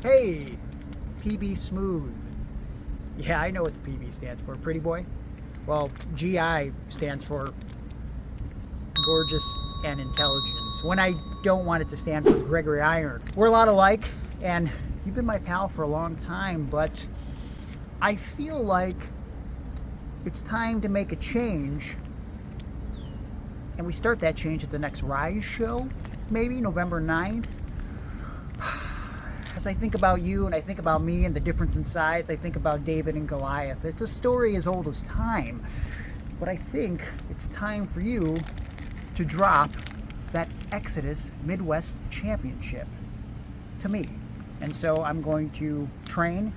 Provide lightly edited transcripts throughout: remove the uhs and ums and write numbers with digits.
Hey, PB Smooth. Yeah, I know what the PB stands for, pretty boy. Well, GI stands for gorgeous and intelligence. When I don't want it to stand for Gregory Iron. We're a lot alike, and you've been my pal for a long time, but I feel like it's time to make a change. And we start that change at the next Ryse show, maybe November 9th. As I think about you and I think about me and the difference in size, I think about David and Goliath. It's a story as old as time. But I think it's time for you to drop that Exodus Midwest Championship to me. And so I'm going to train,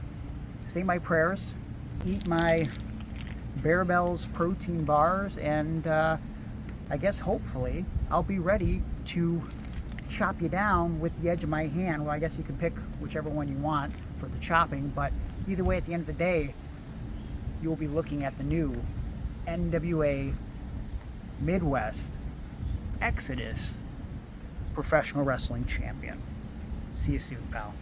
say my prayers, eat my Bear Bells protein bars, and I guess hopefully I'll be ready to chop you down with the edge of my hand. Well, I guess you can pick whichever one you want for the chopping, but either way, at the end of the day, you'll be looking at the new NWA Midwest Exodus Professional Wrestling Champion. See you soon, pal.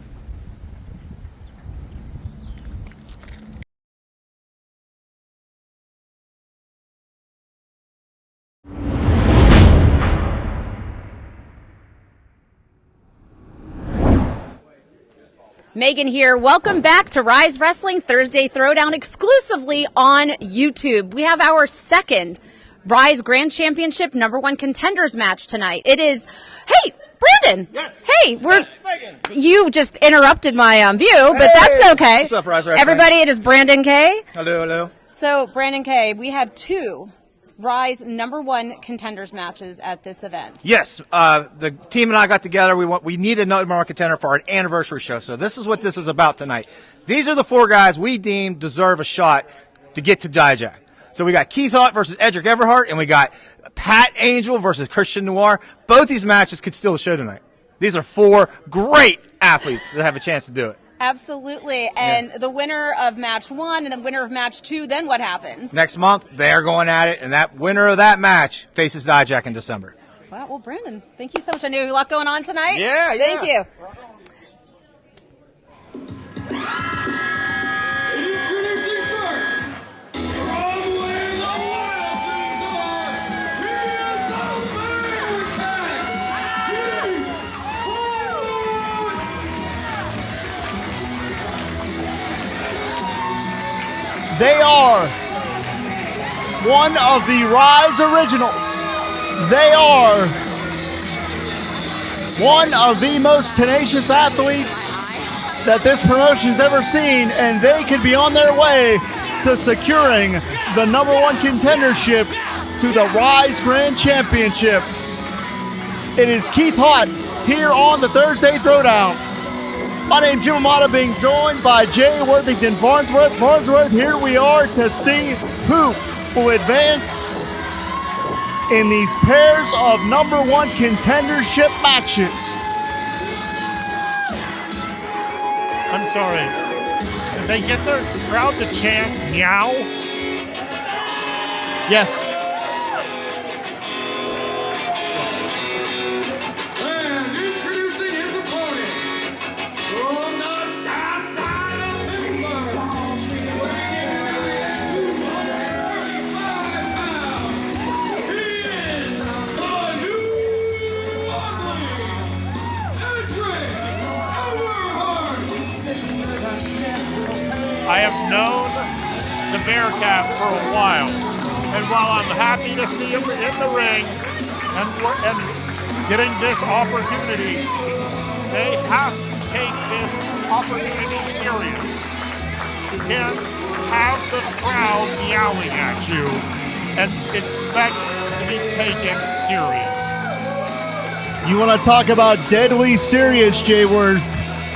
Megan here. Welcome back to Ryse Wrestling Thursday Throwdown exclusively on YouTube. We have our second Ryse Grand Championship #1 contenders match tonight. It is, hey, Brandon. Yes. Hey, you just interrupted my view, but hey, that's okay. What's up, Ryse Wrestling? Everybody, it is Brandon K. Hello, hello. So, Brandon K., we have two Ryse #1 contenders matches at this event. Yes, the team and I got together. We needed another #1 contender for our anniversary show. So this is what this is about tonight. These are the four guys we deem deserve a shot to get to Dijak. So we got Keith Haught versus Edric Everhart, and we got Pat Angel versus Christian Noir. Both these matches could steal the show tonight. These are four great athletes that have a chance to do it. Absolutely. And the winner of match 1 and the winner of match 2, then what happens? Next month, they're going at it, and that winner of that match faces Dijak in December. Well, Brandon, thank you so much. I know you have a lot going on tonight. Yeah. Thank you. Introducing first, from where the wild things are, he is the Bearcat Keith Haught. They are one of the Ryse originals. They are one of the most tenacious athletes that this promotion's ever seen, and they could be on their way to securing the #1 contendership to the Ryse Grand Championship. It is Keith Haught here on the Thursday Throwdown. My name's Jim Amata, being joined by Jay Worthington Farnsworth. Farnsworth, here we are to see who will advance in these pairs of #1 contendership matches. I'm sorry. Did they get the crowd to chant meow? Yes. And introducing his opponent, from the south side of Pittsburgh, weighing in at 235 pounds, he is the new Ugly Edric Everhart. I have known the Bearcat for a while, and while I'm happy to see him in the ring and getting this opportunity, they have to take this opportunity serious. You can't have the crowd yelling at you and expect to be taken serious. You want to talk about deadly serious, Jay Worth?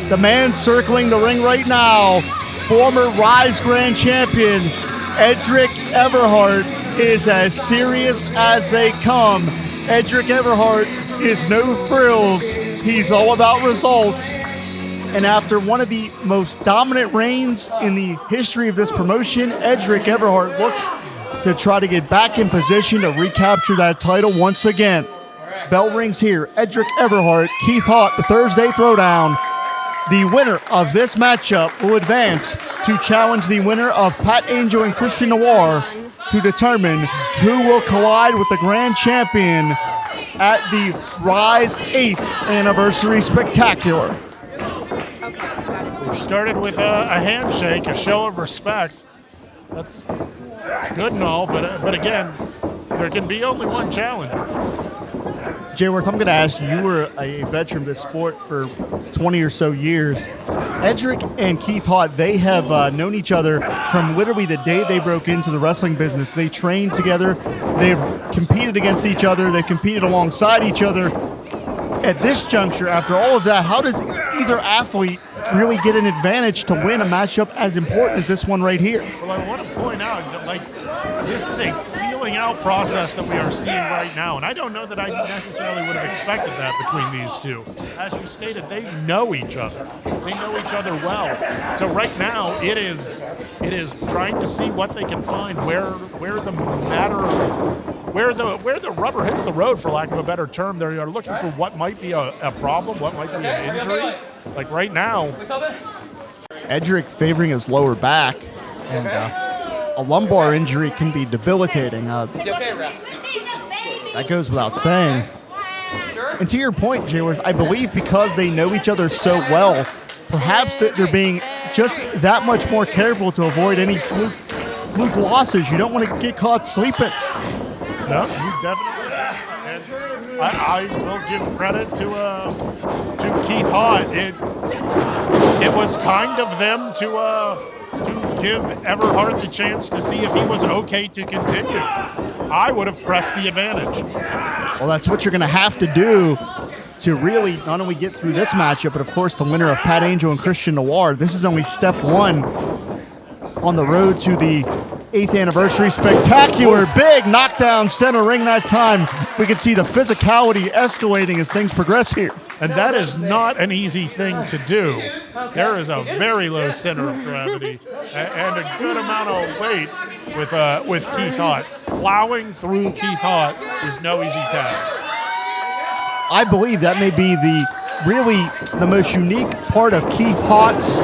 The man circling the ring right now, former Ryse Grand Champion Edric Everhart, is as serious as they come. Edric Everhart is no frills. He's all about results. And after one of the most dominant reigns in the history of this promotion, Edric Everhart looks to try to get back in position to recapture that title once again. Bell rings here. Edric Everhart, Keith Haught, the Thursday Throwdown. the winner of this matchup will advance to challenge the winner of Pat Angel and Christian Noir to determine who will collide with the grand champion at the Ryse 8th Anniversary Spectacular. We started with a handshake, a show of respect. That's good and all, but again, there can be only one challenger. Jay Worth, I'm going to ask you. You were a veteran of this sport for 20 or so years. Edric and Keith Haught, they have known each other from literally the day they broke into the wrestling business. They trained together. They've competed against each other. They've competed alongside each other. At this juncture, after all of that, how does either athlete really get an advantage to win a matchup as important as this one right here? Well, I want to point out that, this is a feeling out process that we are seeing right now, and I don't know that I necessarily would have expected that between these two. As you stated, they know each other. They know each other well. So right now, it is trying to see what they can find, where the rubber hits the road, for lack of a better term. They are looking for what might be a problem, what might be an injury. Like right now, Edric favoring his lower back, and a lumbar injury can be debilitating. That goes without saying. And to your point, Jay Worth, I believe because they know each other so well, perhaps that they're being just that much more careful to avoid any fluke losses. You don't want to get caught sleeping. No, you definitely. And I will give credit to Keith Haught. It was kind of them to give Everhart the chance to see if he was okay to continue. I would have pressed the advantage. Well, that's what you're going to have to do to really not only get through this matchup, but of course the winner of Pat Angel and Christian Noir. This is only step one on the road to the 8th Anniversary Spectacular. Big knockdown center ring that time. We can see the physicality escalating as things progress here. And that is not an easy thing to do. There is a very low center of gravity and a good amount of weight with Keith Haught. Plowing through Keith Haught is no easy task. I believe that may be the most unique part of Keith Haught's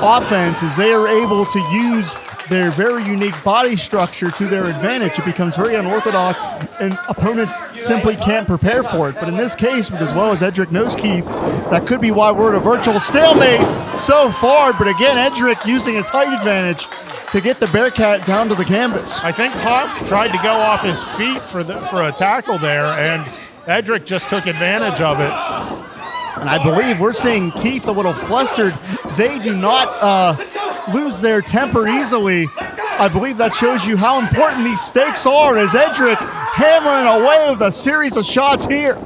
offense is they are able to use their very unique body structure to their advantage. It becomes very unorthodox, and opponents simply can't prepare for it. But in this case, with as well as Edric knows Keith, that could be why we're at a virtual stalemate so far. But again, Edric using his height advantage to get the Bearcat down to the canvas. I think Haught tried to go off his feet for a tackle there, and Edric just took advantage of it. And I believe we're seeing Keith a little flustered. They do not lose their temper easily. I believe that shows you how important these stakes are as Edric hammering away with a series of shots here.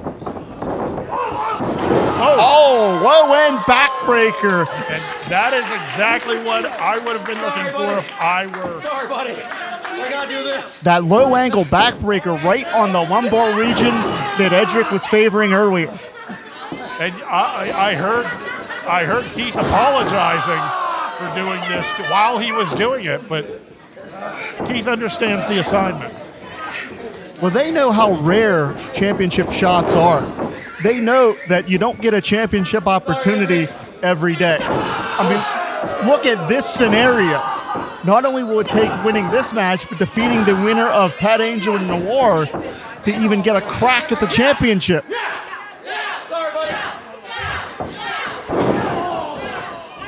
Oh, low-end backbreaker. And that is exactly what I would have been looking for if I were. Sorry, buddy. We're going to do this. That low-angle backbreaker right on the lumbar region that Edric was favoring earlier. And I heard Keith apologizing for doing this while he was doing it, but Keith understands the assignment. Well, they know how rare championship shots are. They know that you don't get a championship opportunity every day. I mean, look at this scenario. Not only will it take winning this match, but defeating the winner of Pat Angel and Noir to even get a crack at the championship. Sorry, buddy.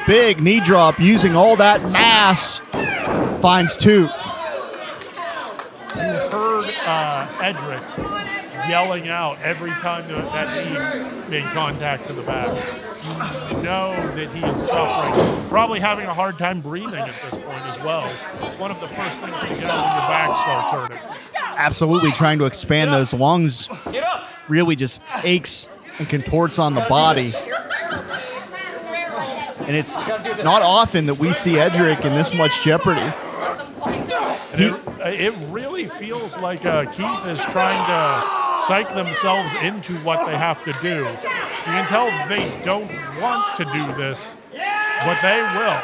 Big knee drop using all that mass. Finds two. You heard Edric yelling out every time that knee made contact to the back. You know that he is suffering, probably having a hard time breathing at this point as well. One of the first things to go when your back starts hurting. Absolutely trying to expand those lungs. Really just aches and contorts on the body. And it's not often that we see Edric in this much jeopardy. It really feels like Keith is trying to psych themselves into what they have to do. You can tell they don't want to do this, but they will.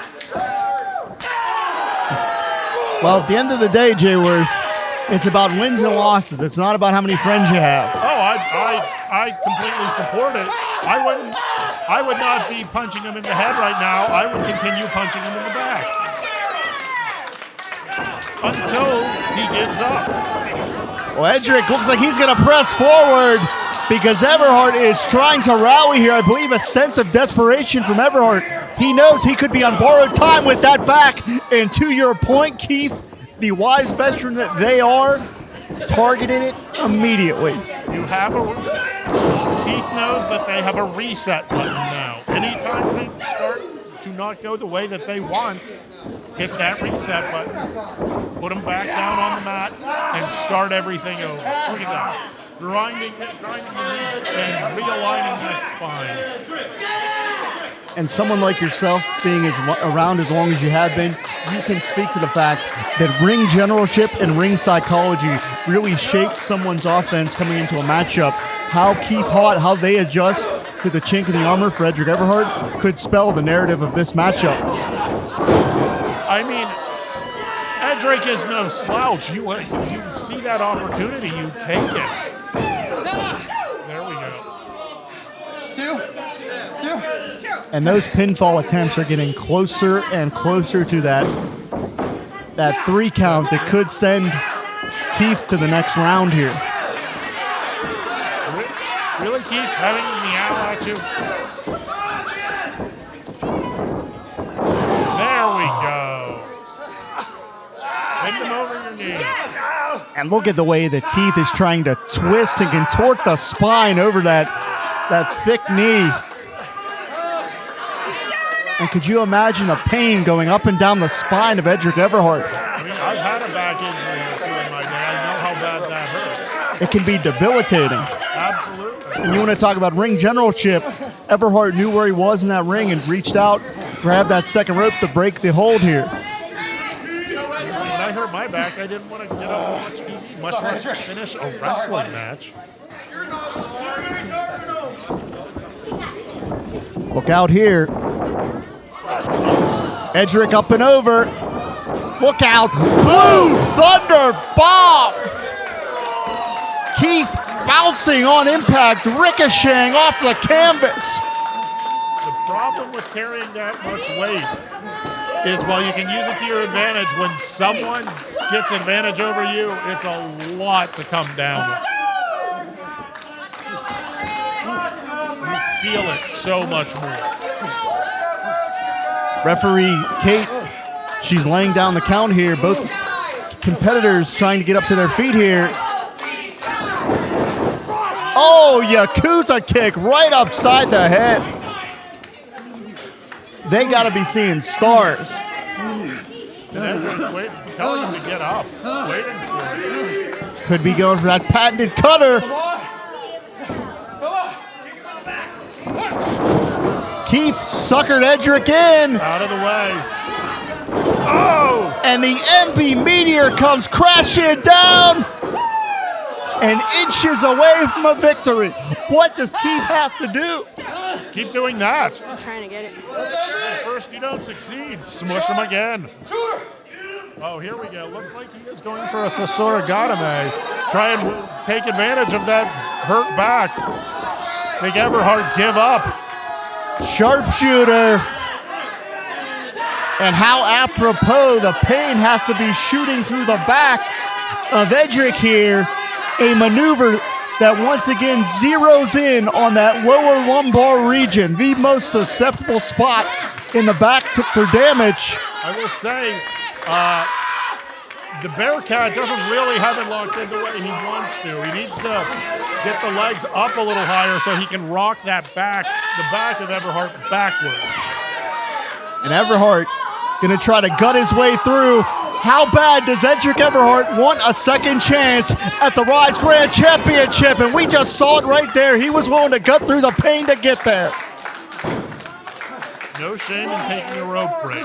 Well, at the end of the day, Jay Worth, it's about wins and losses. It's not about how many friends you have. Oh, I completely support it. I would not be punching him in the head right now. I would continue punching him in the back until he gives up. Well, Edric looks like he's going to press forward because Everhart is trying to rally here. I believe a sense of desperation from Everhart. He knows he could be on borrowed time with that back. And to your point, Keith, the wise veteran that they are, targeted it immediately. Keith knows that they have a reset button now. Anytime things start to not go the way that they want, hit that reset button, put them back down on the mat, and start everything over. Look at that. Grinding and realigning that spine. And someone like yourself, being around as long as you have been, you can speak to the fact that ring generalship and ring psychology really shape someone's offense coming into a matchup. How Keith Haught, how they adjust to the chink in the armor for Edric Everhart could spell the narrative of this matchup. I mean, Edric is no slouch. You see that opportunity, you take it. There we go. Two. And those pinfall attempts are getting closer and closer to that 3 count that could send Keith to the next round here. Really, Keith, having the meow at you? There we go. Bend them over your knee. And look at the way that Keith is trying to twist and contort the spine over that thick knee. And could you imagine the pain going up and down the spine of Edric Everhart? I mean, I've had a back injury or two in my day. I know how bad that hurts. It can be debilitating. Absolutely. And you want to talk about ring generalship. Everhart knew where he was in that ring and reached out, grabbed that second rope to break the hold here. When I hurt my back, I didn't want to get up and watch TV, much less finish a wrestling match. Look out here. Edric up and over. Look out. Blue Thunder Bomb. Keith bouncing on impact, ricocheting off the canvas. The problem with carrying that much weight is while you can use it to your advantage, when someone gets advantage over you, it's a lot to come down with. You feel it so much more. Referee Kate, she's laying down the count here. Both competitors trying to get up to their feet here. Oh, Yakuza kick right upside the head. They got to be seeing stars. And everyone's telling him to get up, waiting for it. Could be going for that patented cutter. Keith suckered Edric in. Out of the way. Oh! And the MB Meteor comes crashing down and inches away from a victory. What does Keith have to do? Keep doing that. I'm trying to get it. First you don't succeed. Smush him again. Oh, here we go. Looks like he is going for a Sasorigatame. Try and take advantage of that hurt back. Think Everhart give up. Sharpshooter. And how apropos the pain has to be shooting through the back of Edric here. A maneuver that once again zeroes in on that lower lumbar region, the most susceptible spot in the back for damage. I will say, the Bearcat doesn't really have it locked in the way he wants to. He needs to get the legs up a little higher so he can rock that back, the back of Everhart backward. And Everhart gonna try to gut his way through. How bad does Edric Everhart want a second chance at the Ryse Grand Championship? And we just saw it right there. He was willing to gut through the pain to get there. No shame in taking a rope break.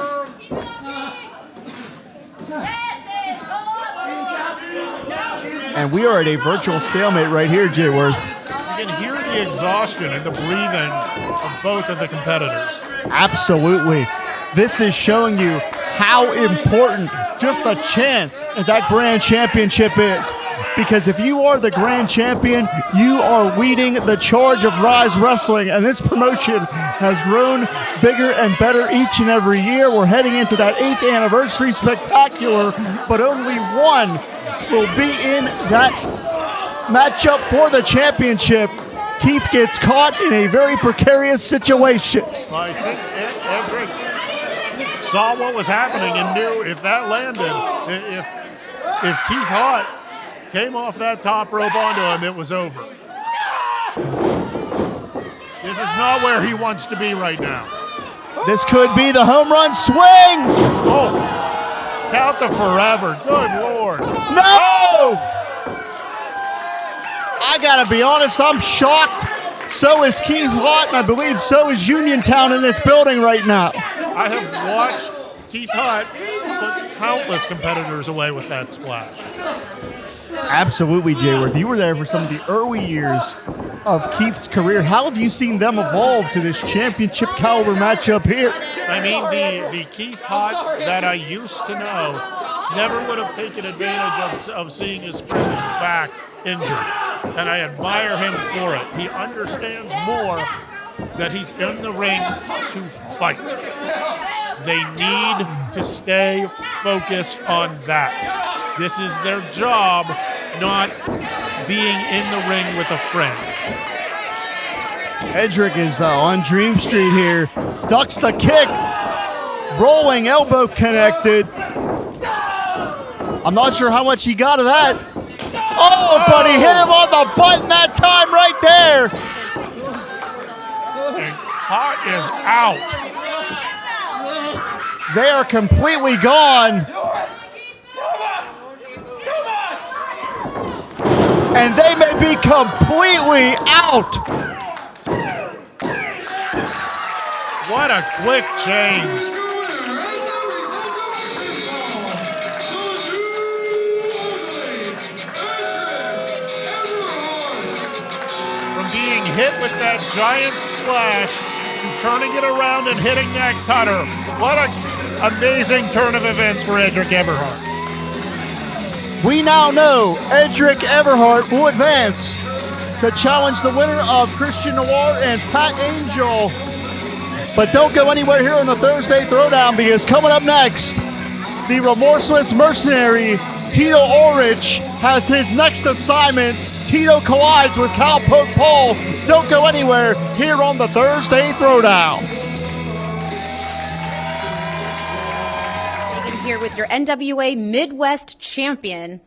And we are at a virtual stalemate right here, Jay Worth. You can hear the exhaustion and the breathing of both of the competitors. Absolutely. This is showing you how important just a chance at that grand championship is. Because if you are the grand champion, you are leading the charge of Ryse Wrestling, and this promotion has grown bigger and better each and every year. We're heading into that 8th anniversary spectacular, but only one will be in that matchup for the championship. Keith gets caught in a very precarious situation. I think Edric saw what was happening and knew if that landed, if Keith Haught came off that top rope onto him, it was over. This is not where he wants to be right now. This could be the home run swing. Oh, count to forever. Good Lord. No! I gotta be honest, I'm shocked. So is Keith Haught, and I believe so is Uniontown in this building right now. I have watched Keith Haught put countless competitors away with that splash. Absolutely, Jayworth. You were there for some of the early years of Keith's career. How have you seen them evolve to this championship caliber matchup here? I mean, the Keith Haught that I used to know never would have taken advantage of seeing his friend's back injured. And I admire him for it. He understands more that he's in the ring to fight. They need to stay focused on that. This is their job, not being in the ring with a friend. Edric is on Dream Street here. Ducks the kick. Rolling elbow connected. I'm not sure how much he got of that. Oh, but he hit him on the button that time right there. And Haught is out. They are completely gone. And they may be completely out. What a quick change. From being hit with that giant splash to turning it around and hitting that cutter. What an amazing turn of events for Edric Everhart. We now know Edric Everhart will advance to challenge the winner of Christian Noir and Pat Angel. But don't go anywhere here on the Thursday Throwdown, because coming up next, the remorseless mercenary Tito Oric has his next assignment. Tito collides with Cowpoke Paul. Don't go anywhere here on the Thursday Throwdown. Here with your NWA Midwest champion,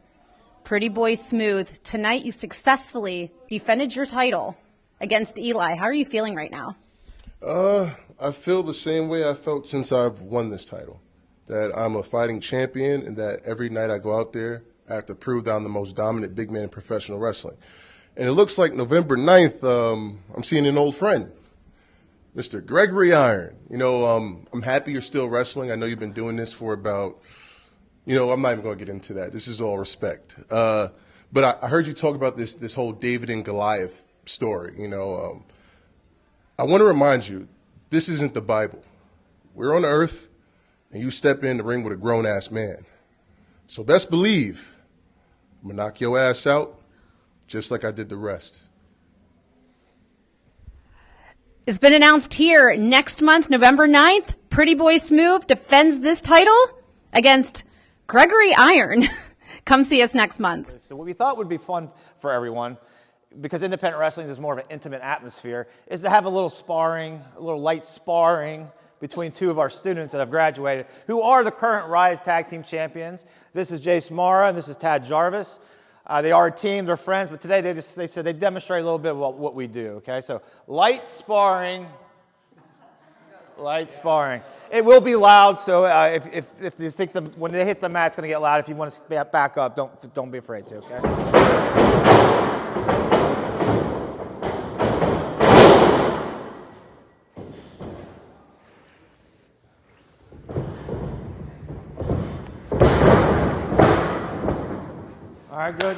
Pretty Boy Smooth. Tonight you successfully defended your title against Eli. How are you feeling right now? I feel the same way I felt since I've won this title, that I'm a fighting champion and that every night I go out there, I have to prove that I'm the most dominant big man in professional wrestling. And it looks like November 9th, I'm seeing an old friend, Mr. Gregory Iron. You know, I'm happy you're still wrestling. I know you've been doing this for about, I'm not even going to get into that. This is all respect. But I heard you talk about this whole David and Goliath story. I want to remind you, this isn't the Bible. We're on earth, and you step in the ring with a grown-ass man. So best believe I'm going to knock your ass out just like I did the rest. It's been announced here next month, November 9th, Pretty Boy Smooth defends this title against Gregory Iron. Come see us next month. So what we thought would be fun for everyone, because independent wrestling is more of an intimate atmosphere, is to have a little sparring, a little light sparring between two of our students that have graduated, who are the current Ryse Tag Team Champions. This is Jace Mara and this is Tad Jarvis. They are a team, they're friends, but today they said they demonstrate a little bit of what we do, okay? So light sparring. It will be loud, so if you think when they hit the mat, it's going to get loud. If you want to back up, don't be afraid to, okay? All right, good.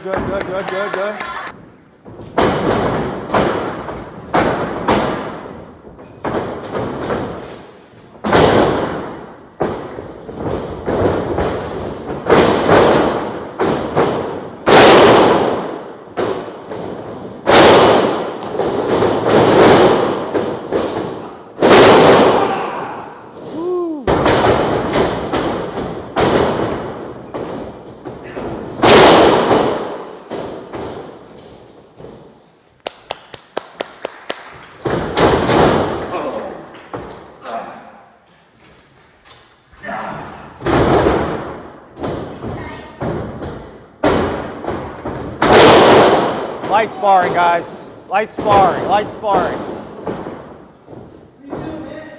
Light sparring, guys. Light sparring, light sparring.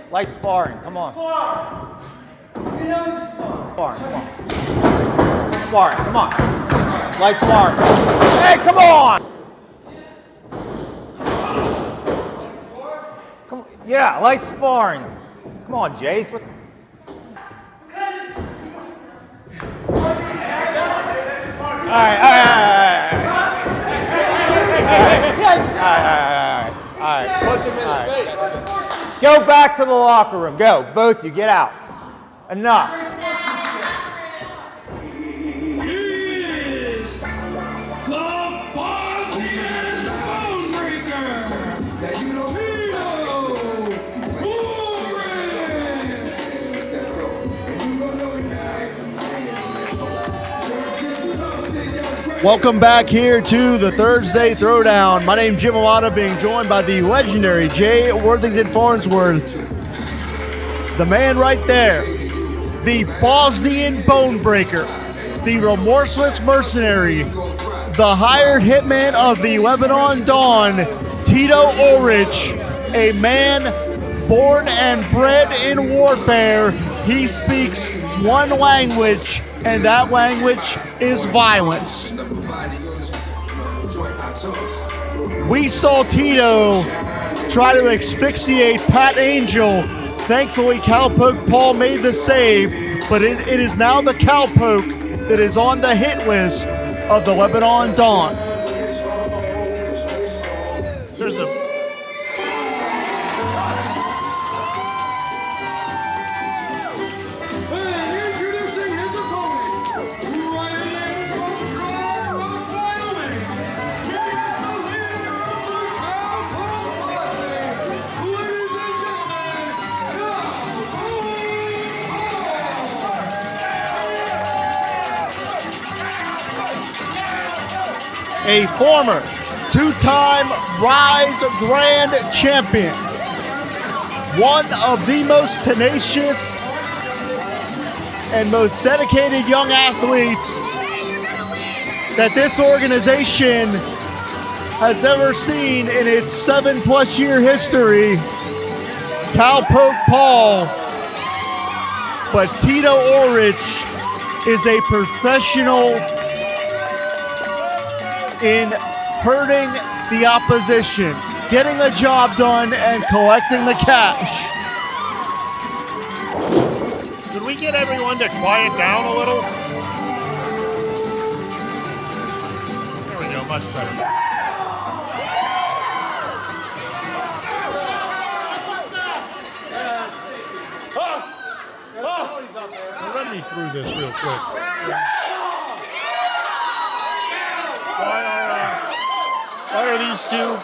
Light sparring, come on. Sparring, come on. Sparring, come on. Light sparring. Hey, come on! Come on. Yeah, light sparring. Come on, Jace. What? All right. Go back to the locker room. Go. Both you. Get out. Enough. The Bosnian Bonebreaker, Tito Oric. Welcome back here to the Thursday Throwdown. My name's Jim Amata, being joined by the legendary Jay Worthington Farnsworth. The man right there, the Bosnian Bonebreaker, the remorseless mercenary, the hired hitman of the Lebanon Dawn, Tito Oric, a man born and bred in warfare. He speaks one language, and that language is violence. We saw Tito try to asphyxiate Pat Angel. Thankfully, Cowpoke Paul made the save, but it is now the Cowpoke that is on the hit list of the Lebanon Dawn. There's a Introducing his opponent, right from Wyoming, A former two-time Ryse Grand Champion, one of the most tenacious and most dedicated young athletes that this organization has ever seen in its 7+ year history, Cowpoke Paul. But Tito Oric is a professional in hurting the opposition, getting the job done, and collecting the cash. Could we get everyone to quiet down a little? There we go, much better. Run me through this real quick. Why are these two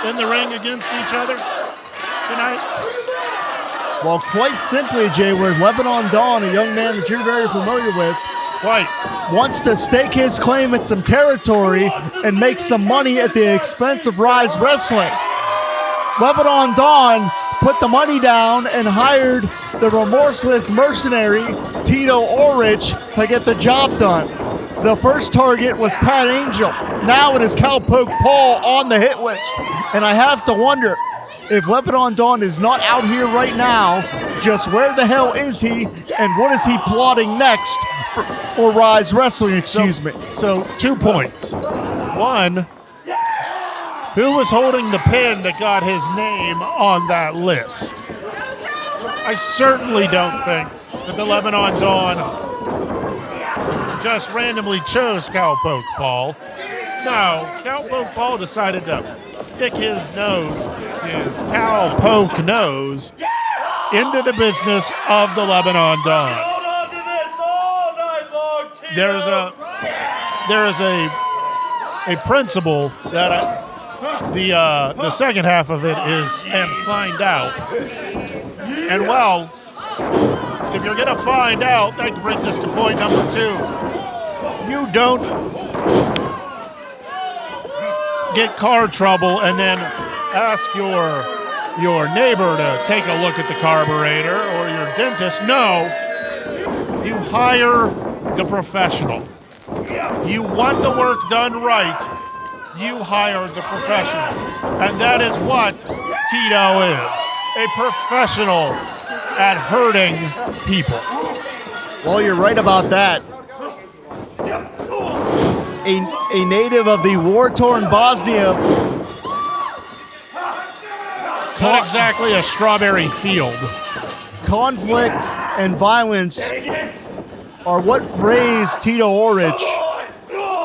in the ring against each other tonight? Well, quite simply, Jay, we're Lebanon Dawn, a young man that you're very familiar with, wants to stake his claim at some territory and make some money at the expense of Ryse Wrestling. Lebanon Dawn put the money down and hired the remorseless mercenary Tito Oric to get the job done. The first target was Pat Angel. Now it is Cowpoke Paul on the hit list. And I have to wonder, if Lebanon Dawn is not out here right now, just where the hell is he, and what is he plotting next for Ryse Wrestling, excuse me. So 2 points. One, who was holding the pin that got his name on that list? I certainly don't think that the Lebanon Dawn just randomly chose Cowpoke Paul. No, Cowpoke Paul decided to stick his cowpoke nose into the business of the Lebanon Dawn. There is a principle that the second half of it is and find out. And well, if you're gonna find out, that brings us to point number 2. You don't get car trouble and then ask your neighbor to take a look at the carburetor or your dentist. No, you hire the professional. You want the work done right, you hired the professional. And that is what Tito is, a professional at hurting people. Well, you're right about that. A native of the war-torn Bosnia. Not exactly a strawberry field. Conflict and violence are what raised Tito Oric.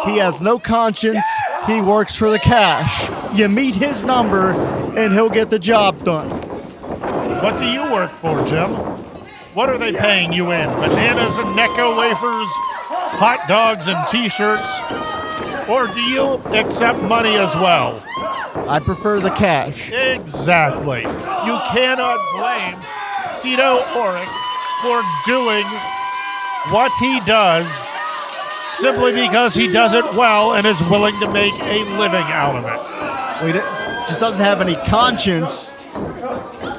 He has no conscience. He works for the cash. You meet his number, and he'll get the job done. What do you work for, Jim? What are they paying you in? Bananas and Necco wafers, hot dogs and T-shirts? Or do you accept money as well? I prefer the cash. Exactly. You cannot blame Tito Oric for doing what he does simply because he does it well and is willing to make a living out of it. Well, he just doesn't have any conscience.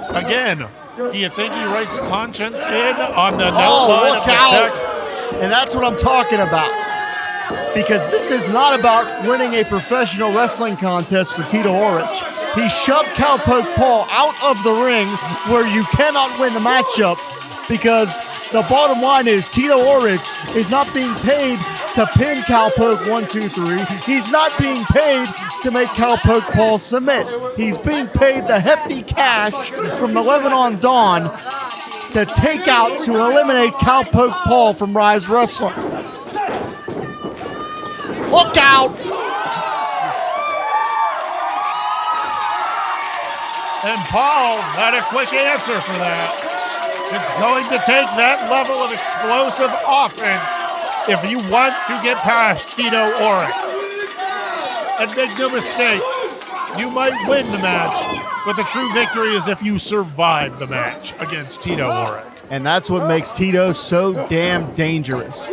Again, do you think he writes conscience in on the note line of the check? And that's what I'm talking about. Because this is not about winning a professional wrestling contest for Tito Oric. He shoved Cowpoke Paul out of the ring where you cannot win the matchup, because the bottom line is Tito Oric is not being paid to pin Cowpoke 1, 2, 3. He's not being paid to make Cowpoke Paul submit. He's being paid the hefty cash from the Lebanon Dawn to take out to eliminate Cowpoke Paul from Ryse Wrestling. Look out! And Paul had a quick answer for that. It's going to take that level of explosive offense if you want to get past Tito Oric. And make no mistake, you might win the match, but the true victory is if you survive the match against Tito Oric. And that's what makes Tito so damn dangerous.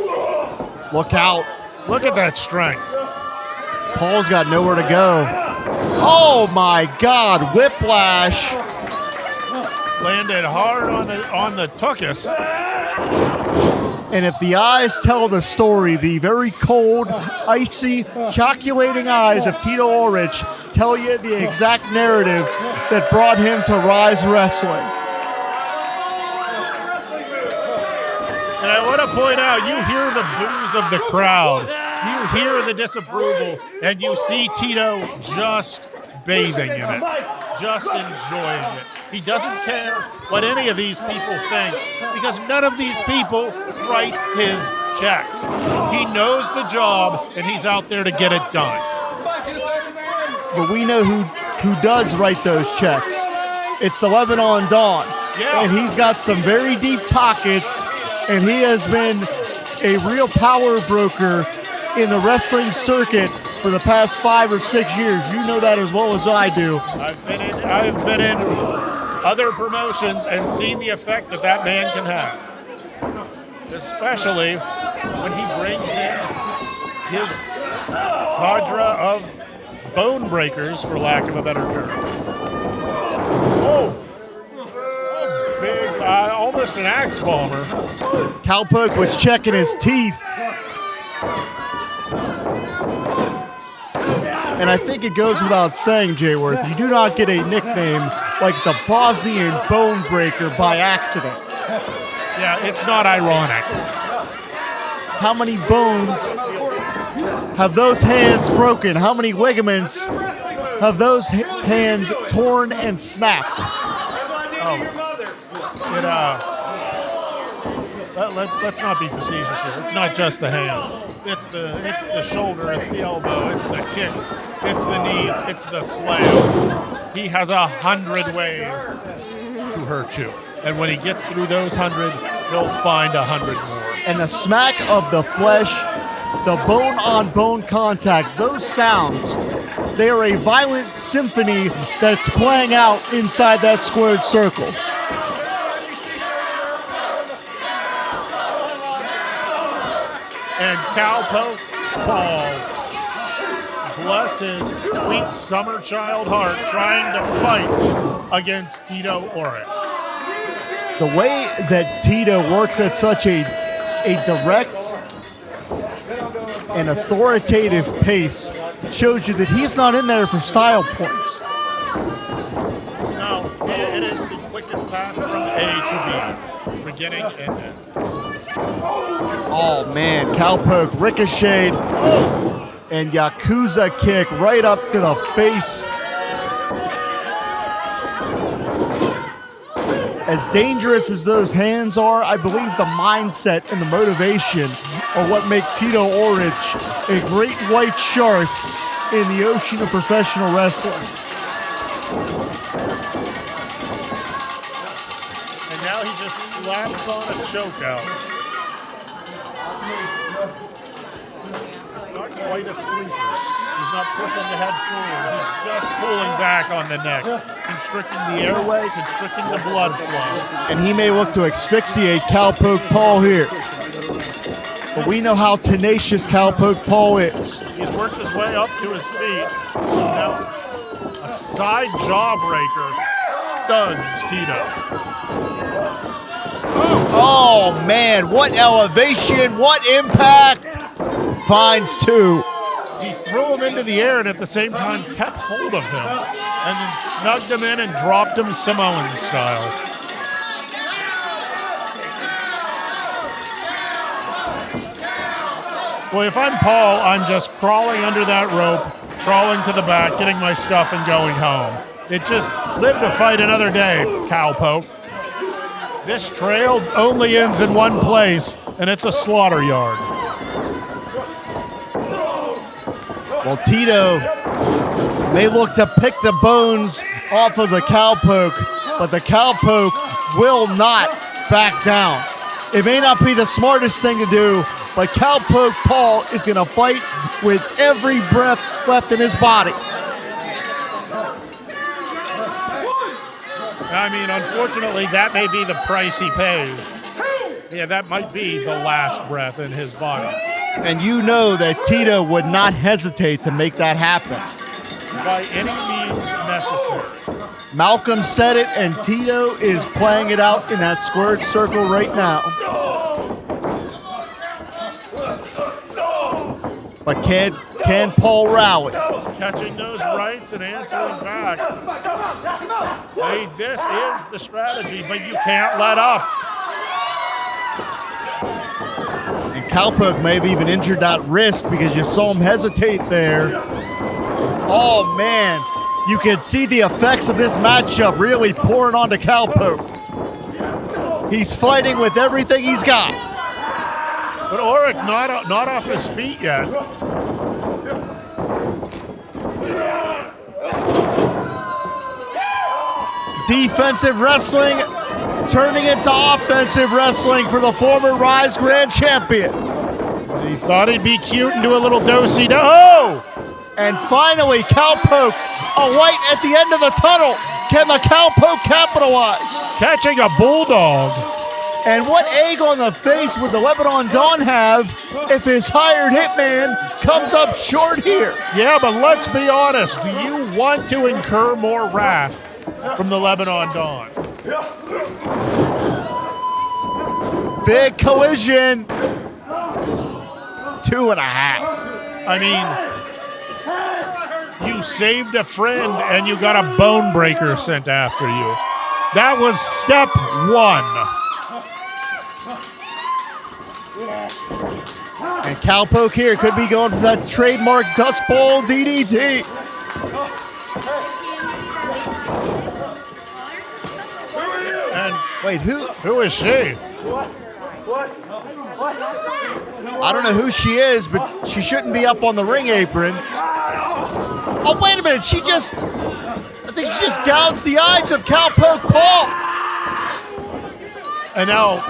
Look out. Look at that strength. Paul's got nowhere to go. Oh my God, whiplash. Landed hard on the tuchus. And if the eyes tell the story, the very cold, icy, calculating eyes of Tito Oric tell you the exact narrative that brought him to Ryse Wrestling. And I want to point out, you hear the boos of the crowd. You hear the disapproval, and you see Tito just bathing in it, just enjoying it. He doesn't care what any of these people think, because none of these people write his check. He knows the job, and he's out there to get it done. But we know who does write those checks. It's the Lebanon Dawn. Yeah. And he's got some very deep pockets, and he has been a real power broker in the wrestling circuit for the past 5 or 6 years. You know that as well as I do. I've been in other promotions and seen the effect that man can have, especially when he brings in his cadre of bone breakers, for lack of a better term. Oh, big, almost an axe bomber. Cowpoke was checking his teeth. And I think it goes without saying, Jay Worth, you do not get a nickname like the Bosnian Bone Breaker by accident. Yeah, it's not ironic. How many bones have those hands broken? How many ligaments have those hands torn and snapped? Let's not be facetious here. It's not just the hands. It's the shoulder, it's the elbow, it's the kicks, it's the knees, it's the slams. He has 100 ways to hurt you. And when he gets through those 100, he'll find 100 more. And the smack of the flesh, the bone-on-bone contact, those sounds, they are a violent symphony that's playing out inside that squared circle. And Cowpoke Paul, bless his sweet summer child heart, trying to fight against Tito Oric. The way that Tito works at such a direct and authoritative pace shows you that he's not in there for style points. No, it is the quickest path from A to B, beginning and end. Oh man, Cowpoke ricocheted and Yakuza kick right up to the face. As dangerous as those hands are, I believe the mindset and the motivation are what make Tito Oric a great white shark in the ocean of professional wrestling. And now he just slaps on a chokeout. Not quite a sleeper. He's not pushing the head forward. He's just pulling back on the neck, constricting the airway, constricting the blood flow. And he may look to asphyxiate Cowpoke Paul here. But we know how tenacious Cowpoke Paul is. He's worked his way up to his feet. Now, a side jawbreaker stuns Tito. Oh man, what elevation, what impact. Finds two. He threw him into the air and at the same time kept hold of him and then snugged him in and dropped him Samoan style. Well, if I'm Paul, I'm just crawling under that rope, crawling to the back, getting my stuff and going home. It just live to fight another day, Cowpoke. This trail only ends in one place, and it's a slaughter yard. Well, Tito may look to pick the bones off of the Cowpoke, but the Cowpoke will not back down. It may not be the smartest thing to do, but Cowpoke Paul is going to fight with every breath left in his body. I mean, unfortunately, that may be the price he pays. Yeah, that might be the last breath in his body. And you know that Tito would not hesitate to make that happen. By any means necessary. Malcolm said it, and Tito is playing it out in that squared circle right now. But can Paul rally? Catching those rights and answering back. Hey, this is the strategy, but you can't let up. And Cowpoke may have even injured that wrist because you saw him hesitate there. Oh, man. You can see the effects of this matchup really pouring onto Cowpoke. He's fighting with everything he's got. But Oric not off his feet yet. Defensive wrestling turning into offensive wrestling for the former Ryse Grand Champion. He thought he'd be cute and do a little do-si-do. Oh! And finally, Cowpoke, a light at the end of the tunnel. Can the Cowpoke capitalize? Catching a bulldog. And what egg on the face would the Lebanon Dawn have if his hired hitman comes up short here? Yeah, but let's be honest. Do you want to incur more wrath from the Lebanon Dawn? Big collision. 2.5. I mean, you saved a friend and you got a bone breaker sent after you. That was step one. And Cowpoke here could be going for that trademark Dust Bowl DDT. And wait, who is she? I don't know who she is, but she shouldn't be up on the ring apron. Oh, wait a minute. I think she just gouged the eyes of Cowpoke Paul. And now,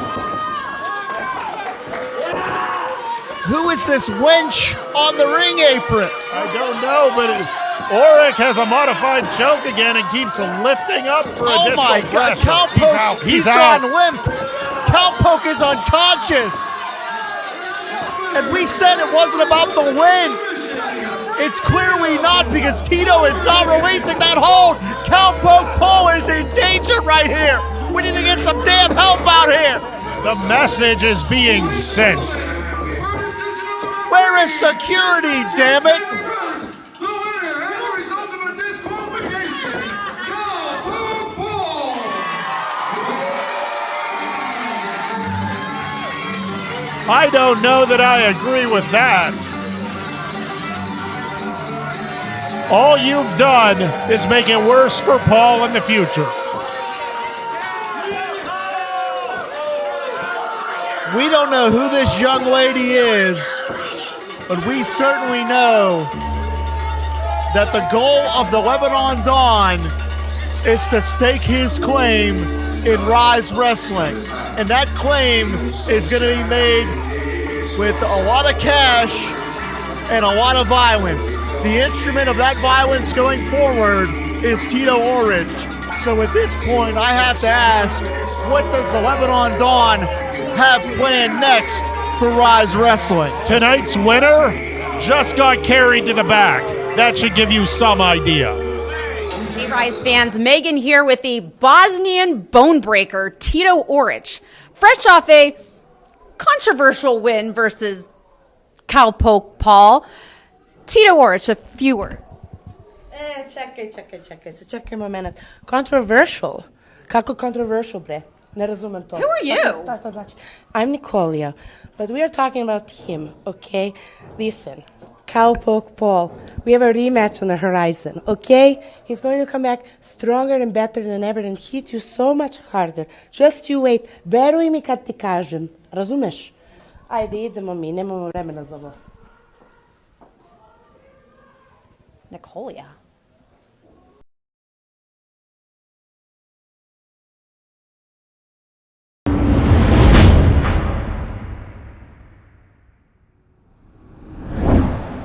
who is this wench on the ring apron? I don't know, but Oric has a modified choke again and keeps lifting up for additional Oh my God, pressure. Cowpoke, he's gone limp. Cowpoke is unconscious. And we said it wasn't about the win. It's clearly not because Tito is not releasing that hold. Cowpoke Paul is in danger right here. We need to get some damn help out here. The message is being sent. Where is security, damn it? I don't know that I agree with that. All you've done is make it worse for Paul in the future. We don't know who this young lady is, but we certainly know that the goal of the Lebanon Dawn is to stake his claim in Ryse Wrestling. And that claim is going to be made with a lot of cash and a lot of violence. The instrument of that violence going forward is Tito Oric. So at this point, I have to ask, what does the Lebanon Dawn have planned next for Ryse Wrestling? Tonight's winner just got carried to the back. That should give you some idea. Hey, Ryse fans, Megan here with the Bosnian bone breaker, Tito Oric. Fresh off a controversial win versus Cowpoke Paul. Tito Oric, a few words. Čekaj moment. Controversial. Kako controversial, bre? Ne razumem to. Who are you? Šta to znači? I'm Nicolia, but we are talking about him, okay? Listen, Cowpoke Paul, we have a rematch on the horizon, okay? He's going to come back stronger and better than ever and hit you so much harder. Just you wait. Veruj mi kad ti kažem. Razumeš? Ajde, idemo mi. Nemamo vremena za ovo. Nicolia.